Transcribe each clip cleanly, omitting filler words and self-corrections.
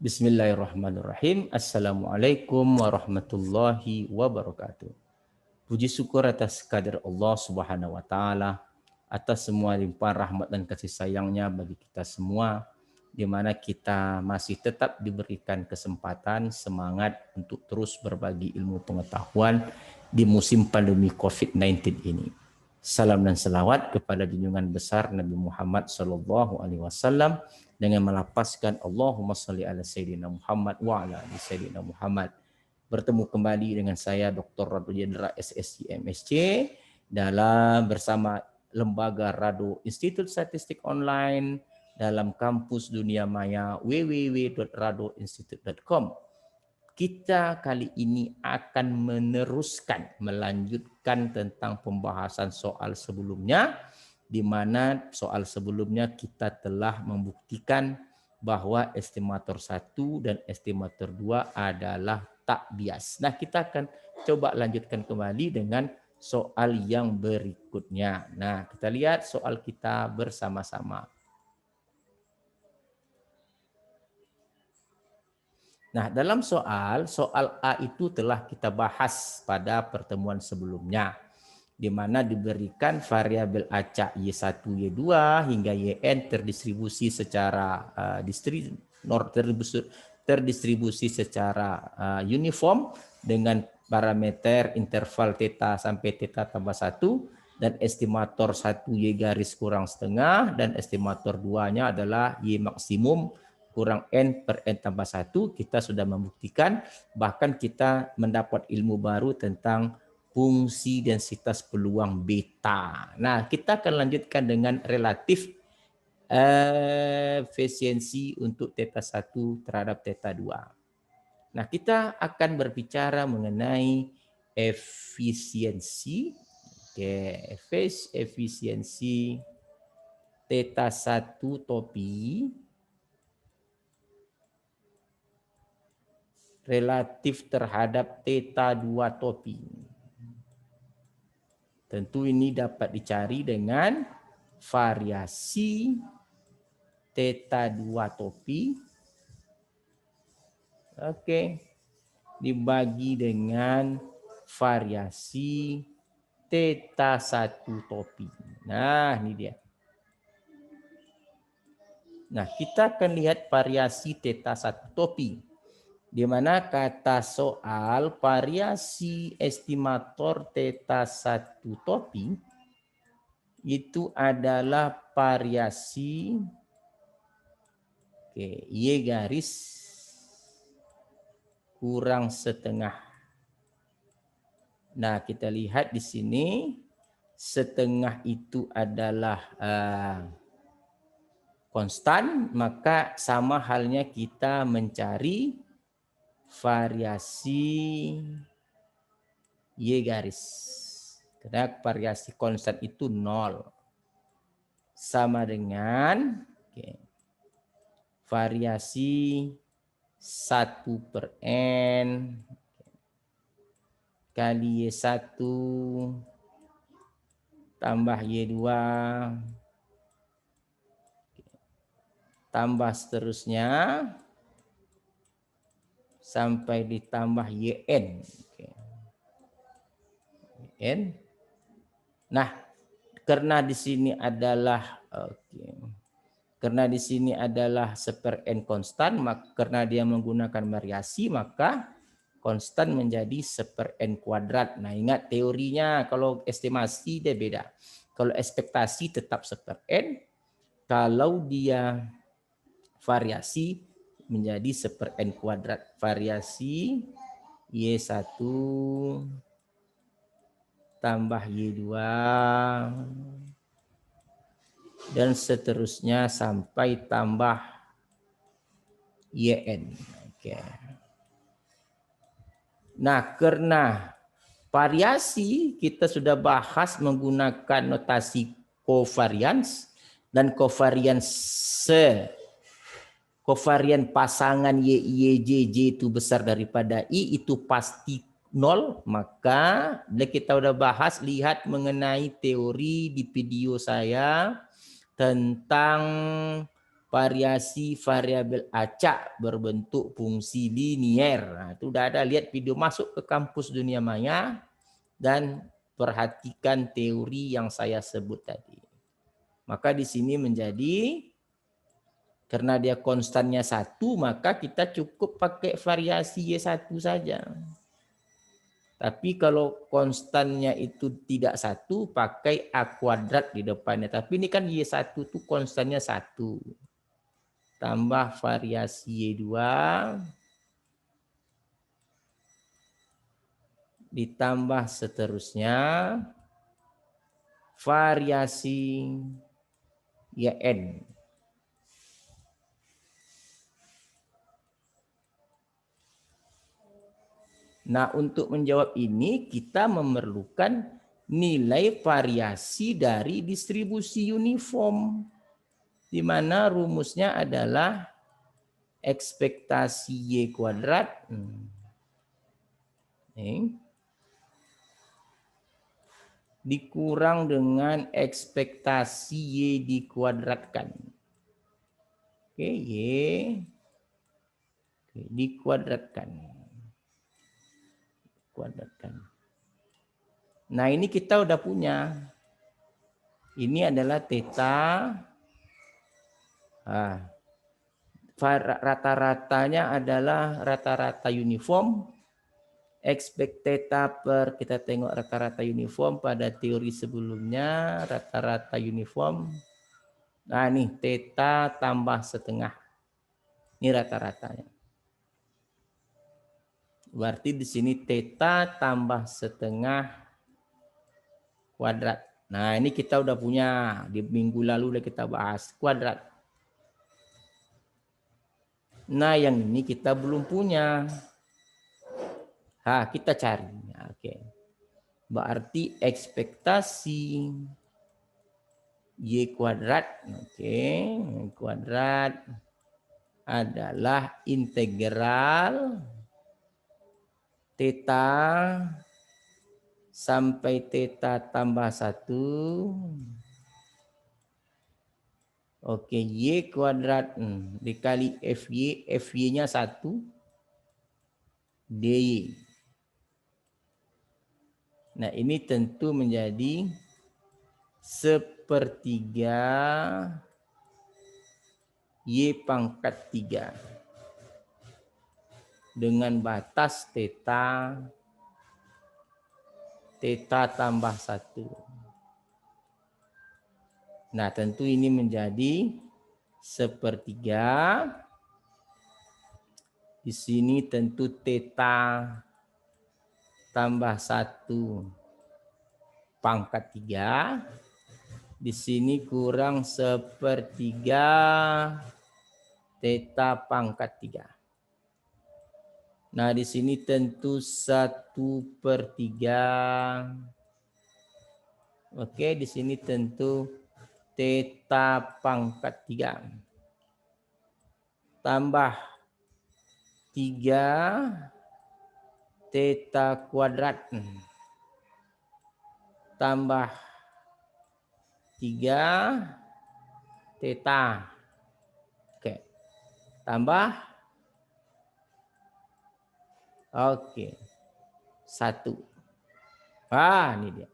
Bismillahirrahmanirrahim. Assalamualaikum warahmatullahi wabarakatuh. Puji syukur atas kehadirat Allah Subhanahu wa taala, atas semua limpahan rahmat dan kasih sayangnya bagi kita semua, di mana kita masih tetap diberikan kesempatan, semangat untuk terus berbagi ilmu pengetahuan di musim pandemi COVID-19 ini. Salam dan selawat kepada junjungan besar Nabi Muhammad SAW dengan melapaskan Allahumma sholli ala Sayyidina Muhammad wa ala ali Sayyidina Muhammad. Bertemu kembali dengan saya Dr. Rado Jendra SSC MSc dalam bersama Lembaga Rado Institut Statistik Online dalam kampus dunia maya www.radoinstitute.com. Kita kali ini akan melanjutkan tentang pembahasan soal sebelumnya, di mana soal sebelumnya kita telah membuktikan bahwa estimator 1 dan estimator 2 adalah tak bias. Nah, kita akan coba lanjutkan kembali dengan soal yang berikutnya. Nah, kita lihat soal kita bersama-sama. Nah, dalam soal A itu telah kita bahas pada pertemuan sebelumnya, di mana diberikan variabel acak Y1, Y2 hingga Yn terdistribusi secara terdistribusi secara uniform dengan parameter interval theta sampai theta tambah 1 dan estimator 1 Y garis kurang setengah dan estimator 2-nya adalah Y maksimum kurang N per N tambah 1. Kita sudah membuktikan, bahkan kita mendapat ilmu baru tentang fungsi densitas peluang beta. Nah, kita akan lanjutkan dengan relatif efisiensi untuk theta 1 terhadap theta 2. Nah, kita akan berbicara mengenai efisiensi. Oke, efisiensi theta 1 topi relatif terhadap theta 2 topi. Tentu ini dapat dicari dengan variasi theta 2 topi. Oke. Dibagi dengan variasi theta 1 topi. Nah, ini dia. Nah, kita akan lihat variasi theta 1 topi. Di mana kata soal variasi estimator theta 1 topi itu adalah variasi Y garis kurang setengah. Nah, kita lihat di sini setengah itu adalah konstan, maka sama halnya kita mencari variasi Y garis. Karena variasi konstan itu 0. Sama dengan variasi 1 per N kali Y1 tambah Y2 tambah seterusnya sampai ditambah Yn. Yn. Nah, karena di sini adalah karena di sini adalah seper N konstan, maka karena dia menggunakan variasi, maka konstan menjadi seper N kuadrat. Nah, ingat teorinya, kalau estimasi dia beda. Kalau ekspektasi tetap seper N, kalau dia variasi menjadi seper N kuadrat. Variasi Y1 tambah Y2 dan seterusnya sampai tambah Yn. Oke. Nah, karena variasi kita sudah bahas menggunakan notasi covariance dan covarian pasangan YJ itu besar daripada I itu pasti 0, maka kita udah bahas, lihat mengenai teori di video saya tentang variasi variabel acak berbentuk fungsi linier. Nah, itu udah ada, lihat video masuk ke kampus dunia maya dan perhatikan teori yang saya sebut tadi. Maka di sini menjadi, karena dia konstannya 1, maka kita cukup pakai variasi Y1 saja. Tapi kalau konstannya itu tidak 1, pakai A kuadrat di depannya. Tapi ini kan Y1 itu konstannya 1. Tambah variasi Y2. Ditambah seterusnya. Variasi YN. Nah, untuk menjawab ini kita memerlukan nilai variasi dari distribusi uniform, di mana rumusnya adalah ekspektasi Y kuadrat dikurang dengan ekspektasi Y dikuadratkan. Oke, Y dikuadratkan. Nah, ini kita udah punya. Ini adalah theta. Rata-ratanya adalah rata-rata uniform. Expect theta per, kita tengok rata-rata uniform pada teori sebelumnya, rata-rata uniform. Nah, ini theta tambah setengah. Ini rata-ratanya. Berarti di sini theta tambah setengah kuadrat. Nah, ini kita udah punya. Di minggu lalu udah kita bahas kuadrat. Nah, yang ini kita belum punya. Kita cari. Oke. Berarti ekspektasi Y kuadrat. Oke. Y kuadrat adalah integral theta sampai theta tambah 1. Oke, Y kuadrat dikali FY. FY-nya 1. DY. Nah, ini tentu menjadi sepertiga Y pangkat 3. Dengan batas theta tambah 1. Nah, tentu ini menjadi sepertiga. Di sini tentu theta tambah 1 pangkat 3. Di sini kurang sepertiga theta pangkat 3. Nah, di sini tentu 1/3. Oke, di sini tentu theta pangkat 3. Tambah 3 theta kuadrat. Tambah 3 theta. Oke. Tambah. Oke. 1. Ini dia.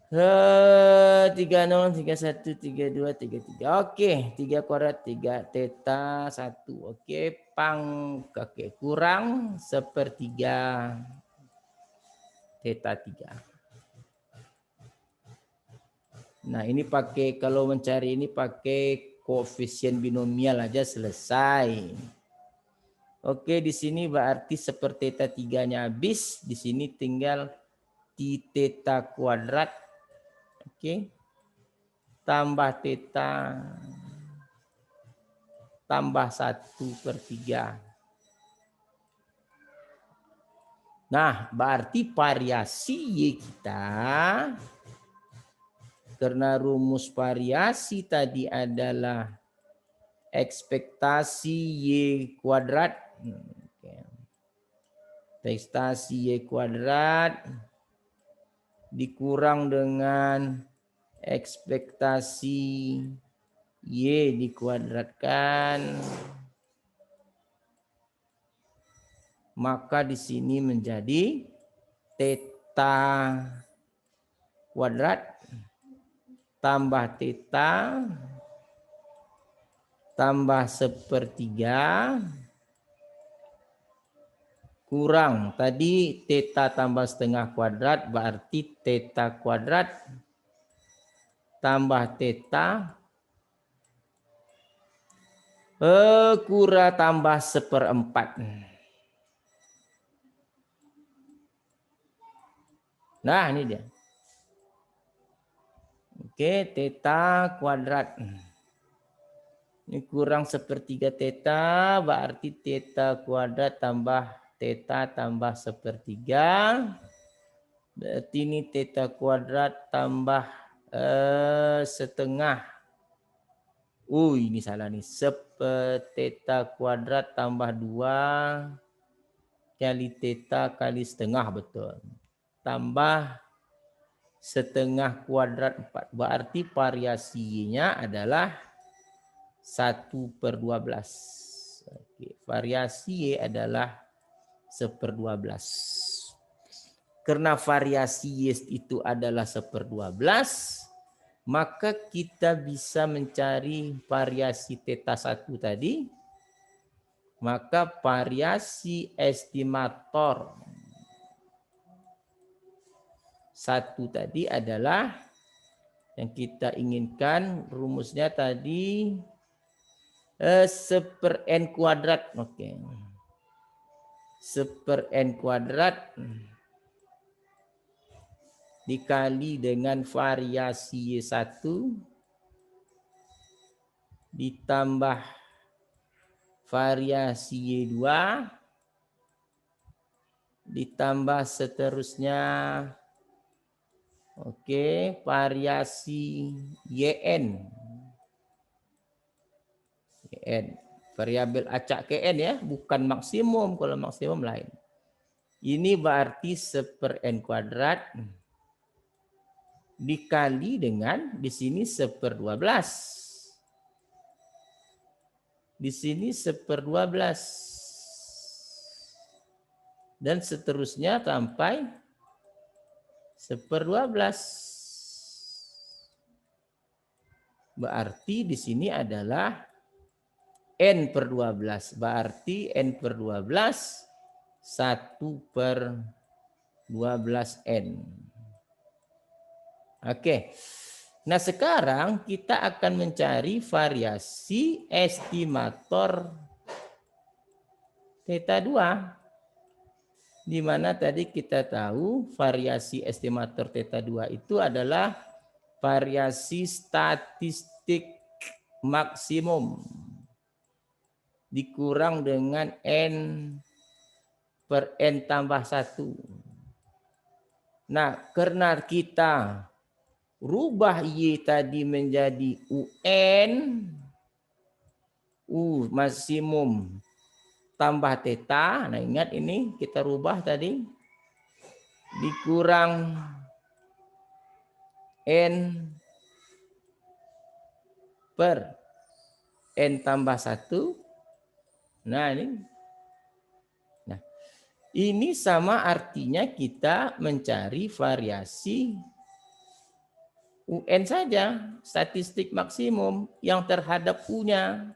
30, 31, 32, 33. Oke, 3 kuadrat 3 theta 1. Oke, kurang sepertiga theta 3. Nah, ini pakai, kalau mencari ini pakai koefisien binomial aja selesai. Oke, di sini berarti seperti theta 3-nya habis, di sini tinggal di theta kuadrat. Oke. Tambah theta tambah 1/3. Nah, berarti variasi Y kita, karena rumus variasi tadi adalah ekspektasi Y kuadrat. Ekspektasi Y kuadrat dikurang dengan ekspektasi Y dikuadratkan, maka di sini menjadi theta kuadrat tambah theta tambah 1/3 kurang tadi theta tambah setengah kuadrat, berarti theta kuadrat tambah theta kurang tambah 1/4. Nah ini dia. Oke, theta kuadrat. Ini kurang 1/3 theta, berarti theta kuadrat tambah theta tambah 1/3. Berarti ini theta kuadrat tambah setengah. Ini salah nih. Theta kuadrat tambah 2 kali theta kali setengah, betul. Tambah setengah kuadrat 4. Berarti variasinya adalah 1/12. Oke, variasi Y adalah 1/12. Karena variasi Y itu adalah 1/12, maka kita bisa mencari variasi theta 1 tadi. Maka variasi estimator 1 tadi adalah yang kita inginkan, rumusnya tadi 1/n kuadrat. Oke. 1/n kuadrat dikali dengan variasi Y1 ditambah variasi Y2 ditambah seterusnya. Oke, variasi YN. Variabel acak KN ya, bukan maksimum. Kalau maksimum lain. Ini berarti 1/n kuadrat dikali dengan di sini 1/12. Di sini 1/12. Dan seterusnya sampai 1/12. Berarti di sini adalah n/12. Berarti n/12 1/12n. Oke. Nah, sekarang kita akan mencari variasi estimator theta 2. Di mana tadi kita tahu variasi estimator theta 2 itu adalah variasi statistik maksimum dikurang dengan n/n tambah 1. Nah, karena kita rubah Y tadi menjadi UN, maksimum tambah theta. Nah, ingat ini kita rubah tadi. Dikurang N per N tambah 1. Nah, ini sama artinya kita mencari variasi UN saja, statistik maksimum yang terhadap U-nya.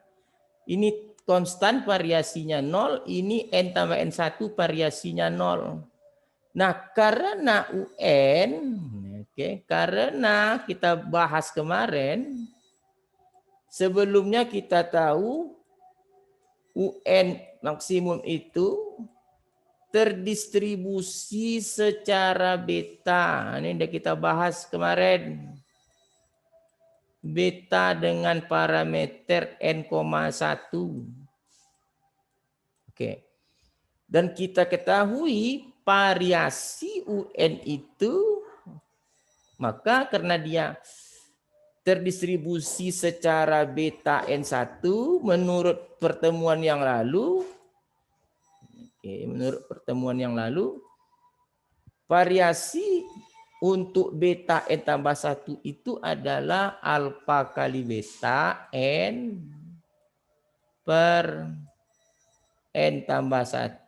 Ini konstan variasinya 0, ini N tambah N1 variasinya 0. Nah, karena UN, karena kita bahas kemarin, sebelumnya kita tahu UN maksimum itu terdistribusi secara beta. Ini udah kita bahas kemarin. Beta dengan parameter n,1. Oke. Dan kita ketahui variasi UN itu, maka karena dia terdistribusi secara beta n1 menurut pertemuan yang lalu, variasi untuk beta n tambah 1 itu adalah alfa kali beta n per n tambah 1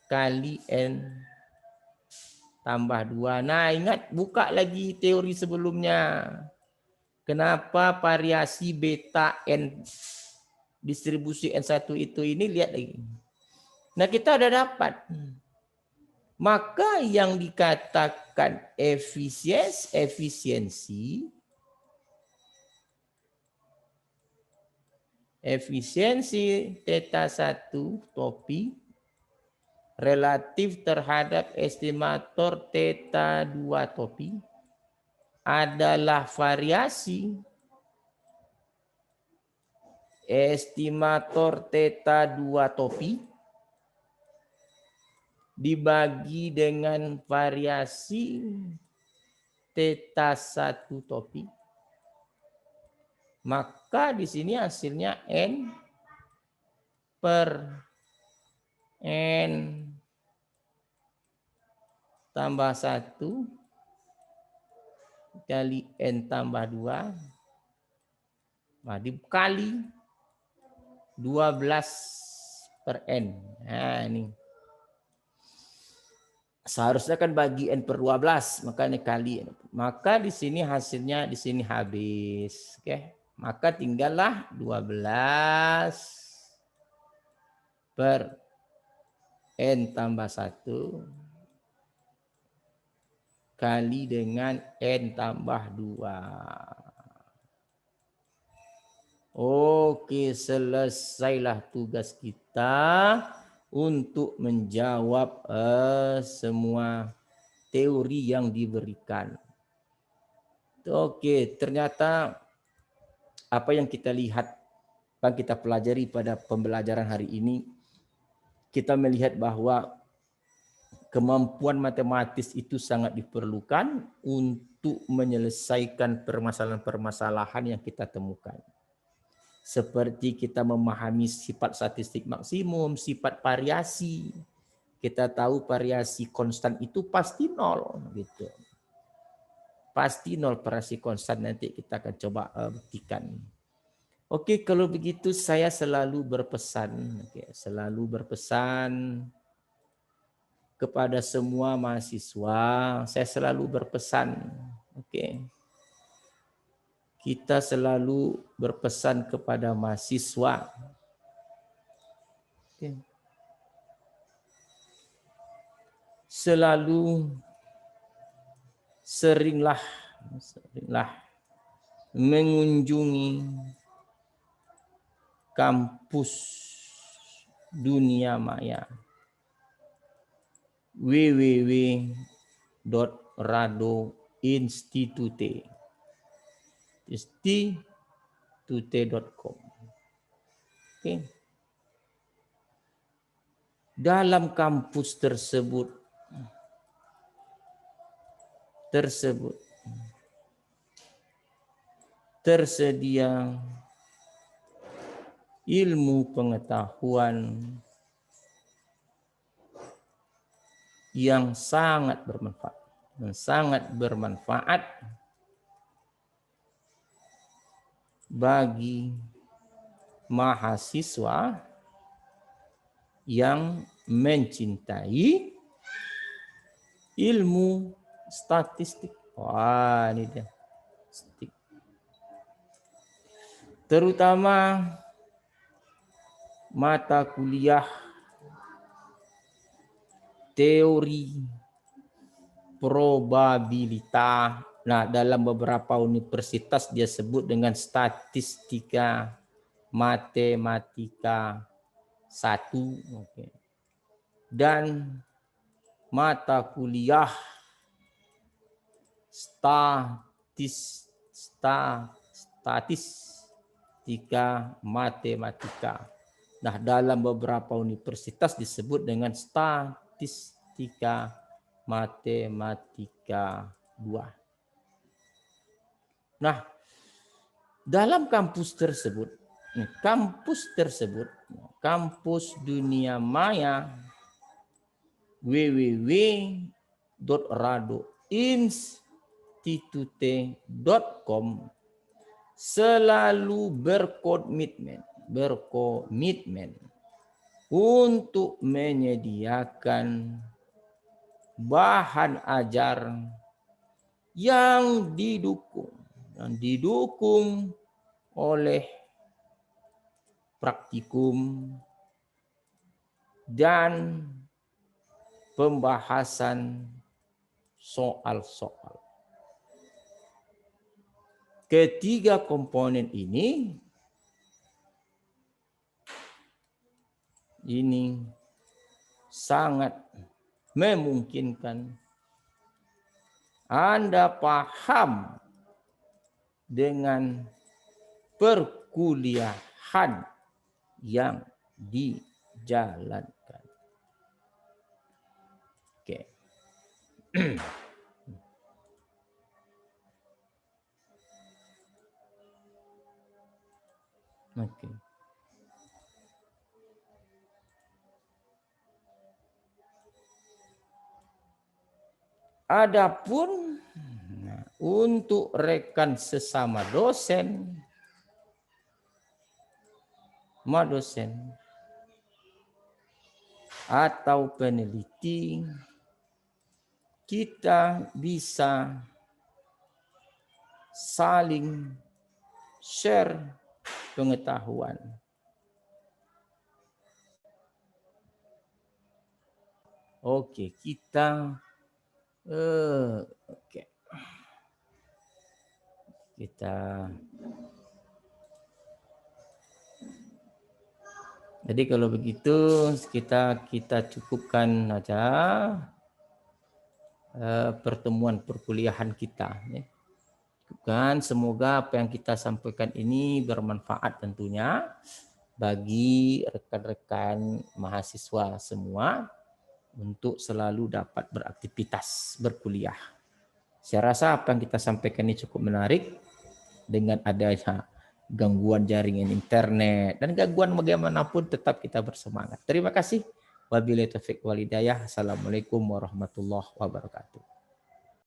kali n tambah 2. Nah, ingat, buka lagi teori sebelumnya. Kenapa variasi beta n distribusi N1 itu ini, lihat lagi. Nah, kita ada dapat. Maka yang dikatakan efisiensi theta 1 topi relatif terhadap estimator theta 2 topi adalah variasi estimator theta 2 topi dibagi dengan variasi theta 1 topi. Maka di sini hasilnya N per N tambah 1 kali N tambah 2 dikali 12 per N. Nah, ini. Seharusnya kan bagi N per 12, makanya kali. Maka di sini hasilnya di sini habis. Oke. Maka tinggallah 12 per N tambah 1 kali dengan N tambah 2. Oke, selesailah tugas kita untuk menjawab semua teori yang diberikan. Oke, ternyata apa yang kita lihat, yang kita pelajari pada pembelajaran hari ini, kita melihat bahwa kemampuan matematis itu sangat diperlukan untuk menyelesaikan permasalahan-permasalahan yang kita temukan. Seperti kita memahami sifat statistik maksimum, sifat variasi. Kita tahu variasi konstan itu pasti 0 gitu. Pasti 0 variasi konstan, nanti kita akan coba buktikan. Oke, kalau begitu saya selalu berpesan, selalu berpesan kepada semua mahasiswa, saya selalu berpesan, kita selalu berpesan kepada mahasiswa. Seringlah mengunjungi kampus dunia maya www.radoinstitute.com. Dalam kampus tersebut tersedia ilmu pengetahuan yang sangat bermanfaat bagi mahasiswa yang mencintai ilmu statistik. Wah, ini dia. Terutama mata kuliah teori probabilitas. Nah, dalam beberapa universitas dia sebut dengan statistika matematika 1. Dan mata kuliah statistika matematika. Nah, dalam beberapa universitas disebut dengan statistika matematika 2. Nah, dalam kampus tersebut, kampus dunia maya www www.radoinstitute.com selalu berkomitmen untuk menyediakan bahan ajar yang didukung oleh praktikum dan pembahasan soal-soal. Ketiga komponen ini sangat memungkinkan Anda paham dengan perkuliahan yang dijalankan. Oke. Oke. Adapun untuk rekan sesama dosen atau peneliti, kita bisa saling share pengetahuan. Oke, kita jadi kalau begitu kita cukupkan aja pertemuan perkuliahan kita. Dan semoga apa yang kita sampaikan ini bermanfaat tentunya bagi rekan-rekan mahasiswa semua untuk selalu dapat beraktivitas berkuliah. Saya rasa apa yang kita sampaikan ini cukup menarik. Dengan adanya gangguan jaringan internet dan gangguan bagaimanapun tetap kita bersemangat. Terima kasih. Wabillahi taufiq wal hidayah. Assalamualaikum warahmatullahi wabarakatuh.